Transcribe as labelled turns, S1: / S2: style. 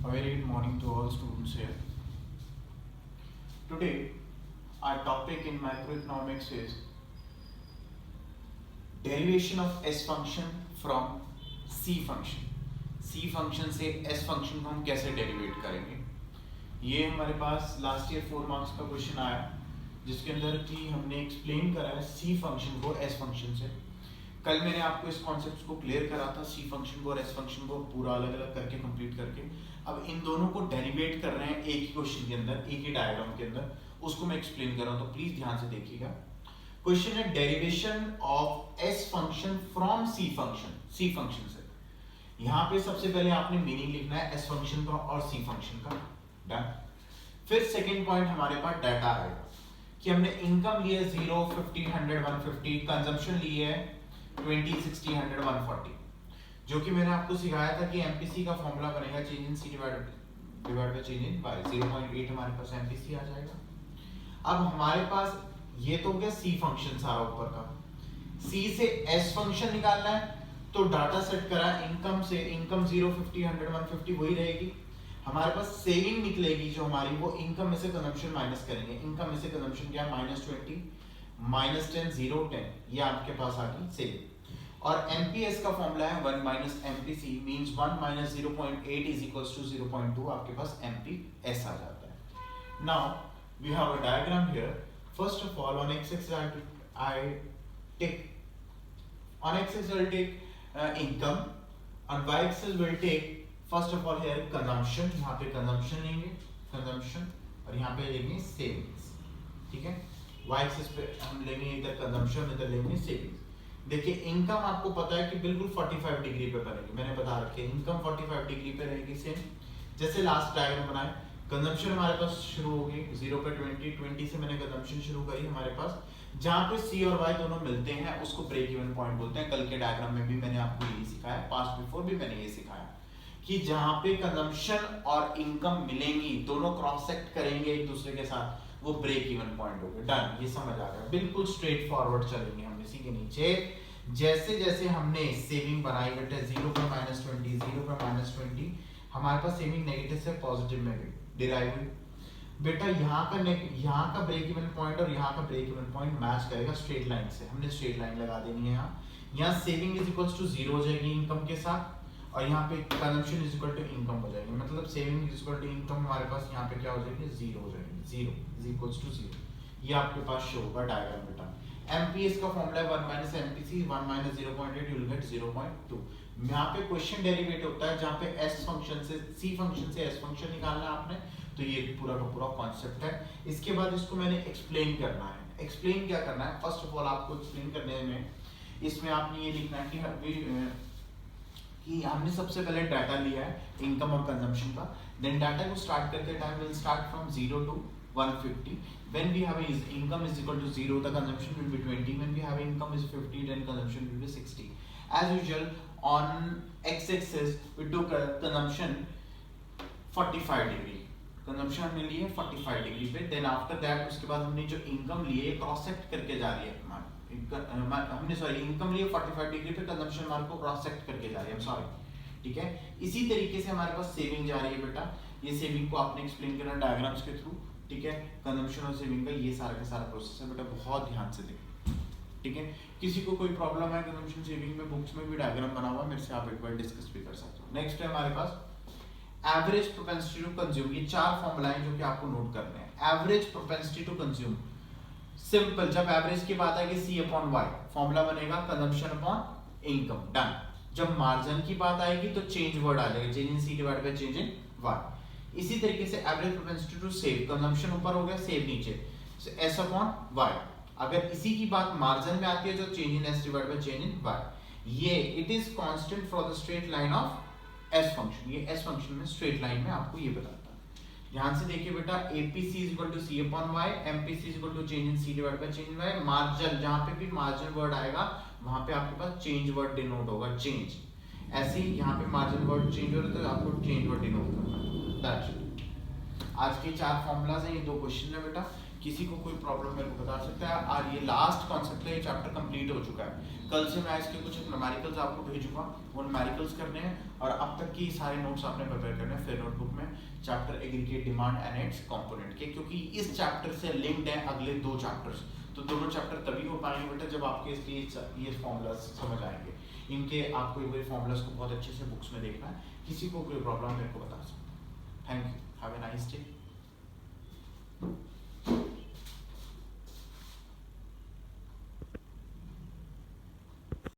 S1: A very good morning to all students here. Today, our topic in microeconomics is derivation of S function from C function. C function से S function को हम कैसे derivative करेंगे, ये हमारे पास last year 4 marks का question आया, जिसके अंदर कि हमने एक्सप्लेन करा है C फंक्शन को S फंक्शन से। कल मैंने आपको इस कॉन्सेप्ट को क्लियर करा था, C फंक्शन को और S फंक्शन को पूरा अलग अलग करके कंप्लीट करके। अब इन दोनों को डेरिवेट कर रहे हैं एक ही क्वेश्चन के अंदर, एक ही डायग्राम के अंदर, उसको मैं एक्सप्लेन कर रहा हूँ, तो प्लीज ध्यान से देखिएगा। क्वेश्चन है derivation of S function from C function, C function से। यहाँ पे सबसे पहले आपने मीनिंग लिखना है S फंक्शन का और C फंक्शन का, डन। फिर सेकेंड पॉइंट हमारे पास डाटा आएगा कि हमने इनकम ली है 0, 50, 100, 150, कंजम्पशन ली है 20, 60, 100, 140, जो कि मैंने आपको सिखाया था कि एमपीसी का फॉर्मूला बनेगा change in C divide by change in Y. 0.8 हमारे पास एमपीसी आ जाएगा। अब हमारे पास ये तो हो गया सी फंक्शन सारा ऊपर का। सी से एस फंक्शन निकालना है, तो डाटा सेट करा इनकम से, इनकम 0, 50, 100, 150 वही रहेगी। हमारे पास सेविंग निकलेगी जो हमारी, वो इनकम में से कंजम्पशन माइनस करेंगे। इनकम में से कंजम्पशन क्या है, -20, -10, 0, 10, ये आपके पास आ गई सेविंग। और एमपीएस का फॉर्मूला है 1 minus MPC, means 1 minus 0.8 is equals to 0.2, आपके पास एमपीएस आ जाता है। Now we have a diagram here. First of all on X axis I take, on x axis I will take income, on y axis will take first of all here consumption, यहाँ पे consumption लेंगे, consumption, और यहाँ पे लेंगे savings, ठीक है। y axis पे हम लेंगे इधर consumption, इधर लेंगे savings। देखिए इनकम आपको पता है कि बिल्कुल 45 डिग्री पे बनेगी, मैंने बता रखी है इनकम 45 डिग्री पे रहेगी सेम जैसे लास्ट डायग्राम बनाए। कंजम्पशन हमारे पास शुरू होगी 0 पे 20 से मैंने कंजम्पशन शुरू करी हमारे पास। जहां पे सी और वाई दोनों मिलते हैं उसको ब्रेक इवन पॉइंट बोलते हैं। कल के डायग्राम में भी मैंने आपको यही सिखाया, पास्ट बिफोर भी मैंने ये सिखाया कि जहां पे कंजम्पशन और इनकम मिलेंगी, दोनों क्रॉस सेक्ट करेंगे एक दूसरे के साथ, वो ब्रेक इवन पॉइंट होगा। डन, ये समझ आ गया, बिल्कुल स्ट्रेट फॉरवर्ड चलेंगे हम इसी के नीचे। जैसे जैसे हमने सेविंग बनाई बेटा 0 पर -20, 0 पर -20, हमारे पास सेविंग नेगेटिव से पॉजिटिव में डिराइव बेटा। यहाँ का ब्रेक इवन पॉइंट और यहाँ का ब्रेक इवन पॉइंट मैच करेगा स्ट्रेट लाइन से, हमने स्ट्रेट लाइन लगा देनी है यहाँ सेविंग इज इक्वल्स टू 0 हो जाएगी इनकम के साथ, और यहाँ पे consumption is equal to income हो जाएगी। मतलब saving is equal to income हमारे पास यहाँ पे क्या हो जाएगी, 0 हो जाएगी, 0 इज इक्वल्स टू 0। ये आपके पास शो होगा डायग्राम बेटा। एमपीएस का फॉर्मूला है 1 minus MPC, 1 minus 0.8, you will get 0.2। यहाँ पे क्वेश्चन डेरिवेट होता है जहाँ पे एस फंक्शन से सी फंक्शन से एस फंक्शन निकालना है आपने, तो ये पूरा का पूरा कॉन्सेप्ट है। इसके बाद इसको मैंने एक्सप्लेन करना है। एक्सप्लेन क्या करना है, फर्स्ट ऑफ ऑल आपको एक्सप्लेन करने में इसमें आपने ये लिखना है कि हमने सबसे पहले डाटा लिया है इनकम और कंजम्पशन का, देन डाटा को स्टार्ट करते time will start from 0 to 150. When we have income is equal to 0, the consumption will be 20. When we have income is 50, then consumption will be 60. As usual, on x-axis we took consumption 45 degree. Consumption हमने लिए 45 degree पे। Then after that उसके बाद हमने जो income लिए cross sect करके जा रही है हमने, सॉरी इनकम लिए 45 डिग्री पे, कंजम्पशन हमारे को क्रॉस सेक्ट करके जा रही है, सॉरी, ठीक है। इसी तरीके से हमारे पास सेविंग जा रही है बेटा। ये सेविंग को आपने एक्सप्लेन करना डायग्राम्स के थ्रू, ठीक है। कंजम्पशन और सेविंग का ये सारा का सारा प्रोसेस है बेटा, बहुत ध्यान से देखो, ठीक है। किसी को कोई प्रॉब्लम है कंजम्पशन सेविंग में, बुक्स में भी डायग्राम बना हुआ, मेरे से आप एक बार डिस्कस भी कर सकते हो। नेक्स्ट है हमारे पास एवरेज प्रोपेंसिटी टू कंज्यूम। ये 4 फॉर्मूला हैं जो कि आपको नोट करने हैं। Average propensity to consume, simple, जब एवरेज की बात आएगी C अपॉन Y, फॉर्मूला बनेगा कंजम्पशन अपॉन इनकम, डन। जब मार्जिन की बात आएगी तो चेंज वर्ड आ जाएगा, change in C divide by change in Y। इसी तरीके से average propensity to save, consumption ऊपर हो गया, सेव नीचे, S अपॉन Y। अगर इसी की बात मार्जिन में आती है तो change in S divide by change in Y। ये it is constant for the straight line of S function. ये S फंक्शन में स्ट्रेट लाइन में आपको ये बताता है। ध्यान से देखिए बेटा, APC is equal to C upon Y, MPC is equal to change in C divide by change in Y। Margin, जहां पे भी मार्जिन वर्ड आएगा वहां पे आपके पास चेंज वर्ड डिनोट होगा, चेंज। ऐसे ही यहां पे मार्जिन वर्ड चेंज हो रहा है तो आपको चेंज वर्ड डिनोट करना है। That's it. आज के 4 फॉर्मूलाज हैं, ये 2 क्वेश्चन है बेटा। किसी को कोई प्रॉब्लम मेरे को बता सकता है। और ये लास्ट कॉन्सेप्ट है, ये चैप्टर कंप्लीट हो चुका है। कल से मैं इसके कुछ न्यूमेरिकल्स आपको भेजूंगा, वो न्यूमेरिकल्स करने हैं और अब तक की सारे नोट्स आपने प्रिपेयर करने हैं फिर नोटबुक में chapter aggregate demand and it's component के, क्योंकि इस चैप्टर से लिंक्ड है अगले 2 चैप्टर्स। तो दोनों चैप्टर तभी हो पाएंगे बेटा जब आपके इसके ये फॉर्मूलाज समझ आएंगे। इनके आपको ये फॉर्मूलाज को बहुत अच्छे से बुक्स में देखना है। किसी को कोई प्रॉब्लम मेरे को बता सकते। Thank you, have a nice day.